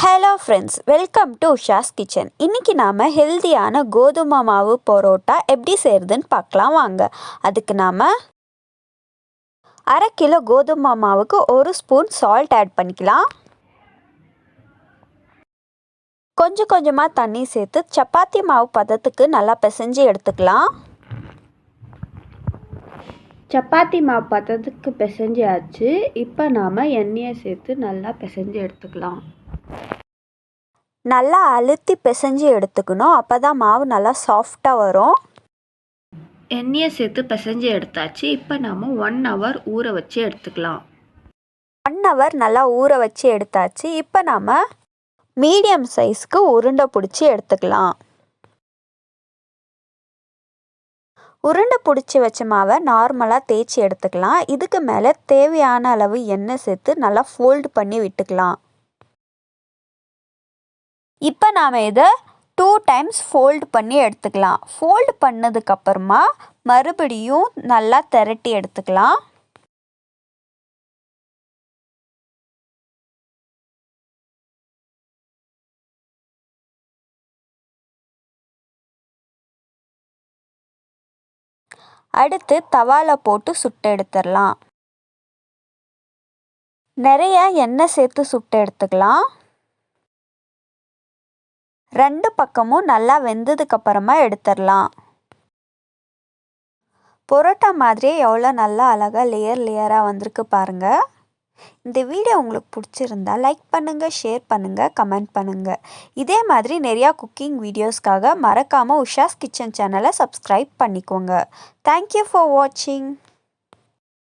Hello friends, welcome to Usha's kitchen. இன்றைக்கி நாம் ஹெல்தியான கோதுமை மாவு பரோட்டா எப்படி செய்கிறதுன்னு பார்க்கலாம் வாங்க. அதுக்கு நாம் 1/2 கிலோ கோதுமை மாவுக்கு 1 ஸ்பூன் சால்ட் ஆட் பண்ணிக்கலாம். கொஞ்சம் கொஞ்சமாக தண்ணி சேர்த்து சப்பாத்தி மாவு பதத்துக்கு நல்லா பிசைஞ்சு எடுத்துக்கலாம். சப்பாத்தி மாவு பதத்துக்கு பிசைஞ்சாச்சு. இப்போ நாம் எண்ணெயை சேர்த்து நல்லா பிசைஞ்சு எடுத்துக்கலாம். நல்லா அழுத்தி பிசைஞ்சு எடுத்துக்கணும். அப்போ தான் மாவு நல்லா சாஃப்டாக வரும். எண்ணெயை சேர்த்து பிசைஞ்சு எடுத்தாச்சு. இப்போ நாம் 1 ஹவர் ஊற வச்சு எடுத்துக்கலாம். 1 ஹவர் நல்லா ஊற வச்சு எடுத்தாச்சு. இப்போ நாம் மீடியம் சைஸ்க்கு உருண்டை பிடிச்சி எடுத்துக்கலாம். உருண்டை பிடிச்சி வச்ச மாவை நார்மலாக தேய்ச்சி எடுத்துக்கலாம். இதுக்கு மேலே தேவையான அளவு எண்ணெய் சேர்த்து நல்லா ஃபோல்டு பண்ணி விட்டுக்கலாம். இப்போ நாம் இதை 2 டைம்ஸ் ஃபோல்டு பண்ணி எடுத்துக்கலாம். ஃபோல்டு பண்ணதுக்கப்புறமா மறுபடியும் நல்லா திரட்டி எடுத்துக்கலாம். அடுத்து தவாவில் போட்டு சுட்டு எடுத்துடலாம். நிறைய எண்ணெய் சேர்த்து சுட்டு எடுத்துக்கலாம். 2 பக்கமும் நல்லா வெந்ததுக்கப்புறமா எடுத்துடலாம். பரோட்டா மாதிரியே எவ்வளோ நல்லா அழகாக லேயராக வந்திருக்கு பாருங்கள். இந்த வீடியோ உங்களுக்கு பிடிச்சிருந்தா லைக் பண்ணுங்கள், ஷேர் பண்ணுங்கள், கமெண்ட் பண்ணுங்கள். இதே மாதிரி நிறையா குக்கிங் வீடியோஸ்க்காக மறக்காமல் உஷாஸ் கிச்சன் சேனலை சப்ஸ்கிரைப் பண்ணிக்கோங்க. தேங்க்யூ ஃபார் வாட்சிங்.